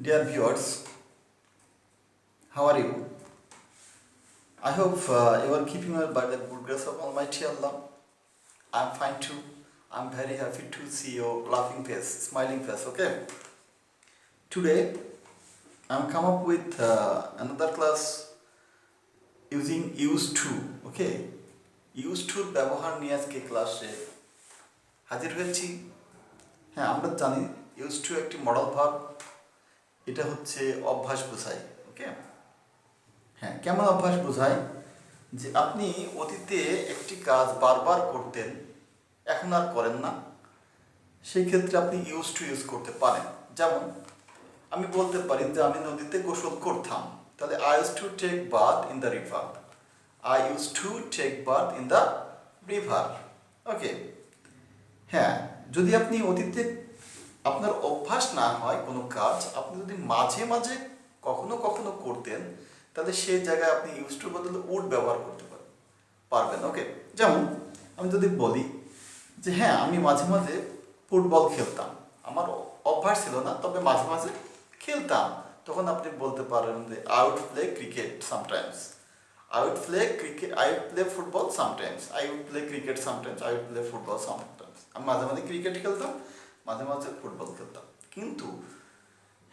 Dear viewers, how are you? I hope you are keeping well by the good grace of Almighty Allah. I'm fine too. I'm very happy to see your laughing face, smiling face. Okay. Today, I'm come up with another class using use to. Okay. use to ব্যবহার নিয়ে আজকে ক্লাসে হাজির হয়েছি। হ্যাঁ, আমরা জানি use to একটি মডেল ভার্ব। এটা হচ্ছে অভ্যাস বোঝায়। ওকে। হ্যাঁ, কেমন অভ্যাস বোঝায়? যে আপনি অতীতে একটি কাজ বারবার করতেন, এখন আর করেন না, সেই ক্ষেত্রে আপনি ইউজ টু ইউজ করতে পারেন। যেমন আমি বলতে পারি যে আমি নদীতে গোসল করতাম, তাহলে I use to take bath in the river. I use to take bath in the river. Okay. হ্যাঁ, যদি আপনি অতীতে আপনার অভ্যাস না হয় কোনো কাজ, আপনি যদি মাঝে মাঝে কখনো কখনো করতেন, তাহলে সেই জায়গায় আপনি ইউজ টুর বদলে উড ব্যবহার করতে পারবেন। ওকে। যেমন আমি যদি বলি যে হ্যাঁ, আমি মাঝে মাঝে ফুটবল খেলতাম, আমার অভ্যাস ছিল না, তবে মাঝে মাঝে খেলতাম, তখন আপনি বলতে পারেন যে I would play cricket sometimes. I would play cricket. I would play football sometimes. I would play cricket sometimes. I would play football sometimes. আমি মাঝে মাঝে ক্রিকেট খেলতাম, মাঝে মাঝে ফুটবল খেলতাম। কিন্তু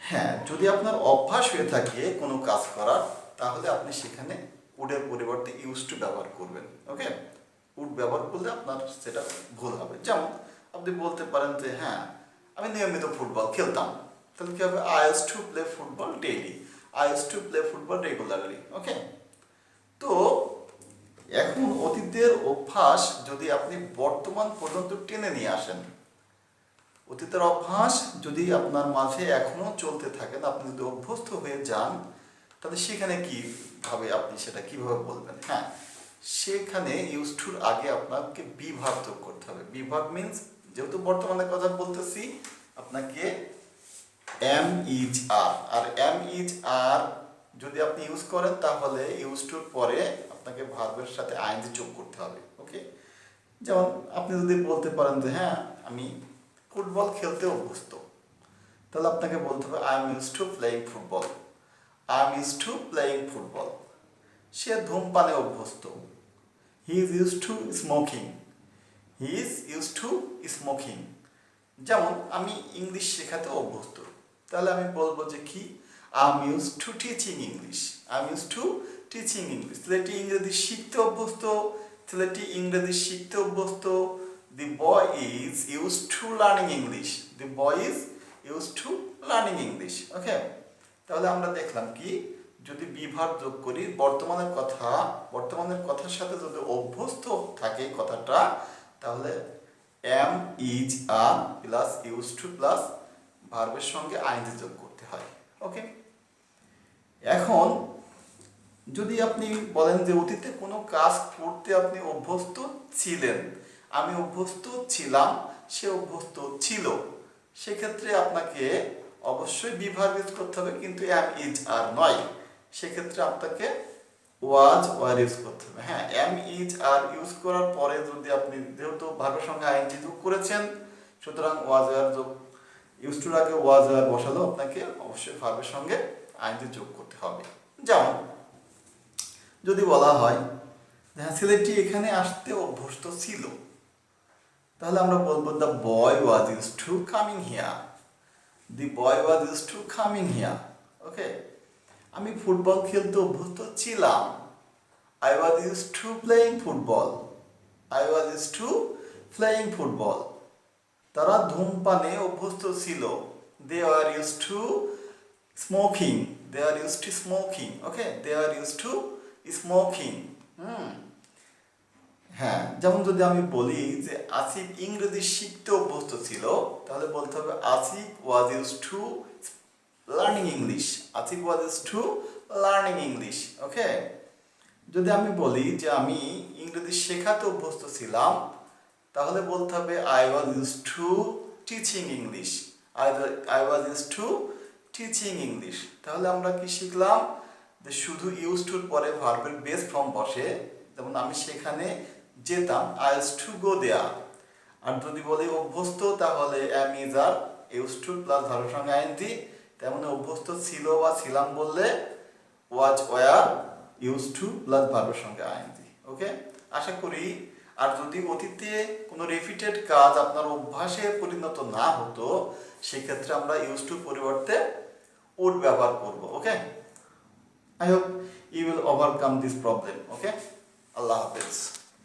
হ্যাঁ, যদি আপনার অভ্যাস হয়ে থাকে কোনো কাজ করার, তাহলে আপনি সেখানে উডের পরিবর্তে ইউজ টু ব্যবহার করবেন। ওকে। উড ব্যবহার করলে আপনার সেটা ভুল হবে। যেমন আপনি বলতে পারেন যে হ্যাঁ, আমি নিয়মিত ফুটবল খেলতাম, তাহলে কী হবে? I use to play football daily. I use to play football regularly. Okay. তো এখন অতীতের অভ্যাস যদি আপনি বর্তমান পর্যন্ত টেনে নিয়ে আসেন, অতীতের অভ্যাস যদি আপনার মাঝে এখনো চলতে থাকেন, আপনি যদি অভ্যস্ত হয়ে যান, তাহলে সেখানে কিভাবে আপনি সেটা কিভাবে বলবেন? হ্যাঁ, সেখানে ইউজ টুর আগে আপনাকে বি ভার্ব যোগ করতে হবে। বি ভার্ব মিনস, যেহেতু বর্তমানে কথা বলতেছি, আপনাকে এম ইজ আর, আর এম ইজ আর যদি আপনি ইউজ করেন, তাহলে ইউজ টুর পরে আপনাকে ভার্বের সাথে আইএনজি যোগ করতে হবে। ওকে। যেমন আপনি যদি বলতে পারেন যে হ্যাঁ, আমি ফুটবল খেলতে অভ্যস্ত, তাহলে আপনাকে বলতে হবে I am use to playing football. I am use to playing football. সে ধূমপানে অভ্যস্ত। He is use to smoking. He is use to smoking. যেমন আমি ইংলিশ শেখাতে অভ্যস্ত, তাহলে আমি বলবো যে কি, I am use to teaching English. I am use to teaching English. ছেলেটি ইংরেজি শিখতে অভ্যস্ত। ছেলেটি ইংরেজি শিখতে অভ্যস্ত। The boy is use to learning English. The boy is use to learning English. Okay. তাহলে আমরা দেখলাম কি, যদি বিভাগ যোগ করি, বর্তমানের কথার সাথে যদি অভ্যস্ত থাকে কথাটা, তাহলে am is are plus use to plus ভার্বের সঙ্গে আইএনজি যোগ করতে হয়। ওকে। এখন যদি আপনি বলেন যে অতীতে কোনো কাজ করতে আপনি অভ্যস্ত ছিলেন, আমি অভ্যস্ত ছিলাম, সে অভ্যস্ত ছিল, সেক্ষেত্রে আপনাকে অবশ্যই বি ভার্ব ইউজ করতে হবে, কিন্তু এম ইজ আর নয়। সেক্ষেত্রে আপনাকে ওয়াজ ওয়ার ইউজ করতে হবে। হ্যাঁ, এম ইজ আর ইউজ করার পরে যদি আপনি যেহেতু ভার্বের সঙ্গে আইএনজি যোগ করেছেন, সুতরাং ওয়াজ ওয়ার যোগ, ইউজ টুর আগে ওয়াজ ওয়ার বসালেও আপনাকে অবশ্যই ভার্বের সঙ্গে আইএনজি যোগ করতে হবে। যেমন যদি বলা হয় হ্যাঁ, ছেলেটি এখানে আসতে অভ্যস্ত ছিল, তাহলে আমরা বলবো the boy was use to coming here. The boy was use to coming here. Okay. আমি ফুটবল খেলতে অভ্যস্ত ছিলাম। I was used to playing football. I was used to playing football. তারা ধূমপানে অভ্যস্ত ছিল। They were used to smoking. They are used to smoking. Okay? They are used to smoking. হ্যাঁ, যেমন যদি আমি বলি যে আসিফ ইংরেজি শিখতে অভ্যস্ত ছিল, তাহলে বলতে হবে Asif was used to learning English. Asif was used to learning English. Okay. যদি আমি বলি যে আমি ইংরেজি শেখাতে অভ্যস্ত ছিলাম, তাহলে বলতে হবে I was used two teaching English. I was used two teaching English. তাহলে আমরা কি শিখলাম? যে শুধু ইউজ টুর পরে ভার্বের বেস ফর্ম বসে। যেমন আমি সেখানে যেতাম, I use to go there. আর যদি বলি অভ্যস্ত, তাহলে am is are use to plus ভার্বের সঙ্গে আইএনজি, তেমন অভ্যস্ত ছিল বা ছিলাম বললে was were use to plus ভার্বের সঙ্গে আইএনজি। ওকে, আশা করি। আর যদি অতীতে কোনো রিপিটেড কাজ আপনার অভ্যাসে পরিণত না হতো, সেক্ষেত্রে আমরা ইউজ টু পরিবর্তে উড ব্যবহার করব। Okay, I hope you will overcome this problem. Okay, Allah হাফেজ।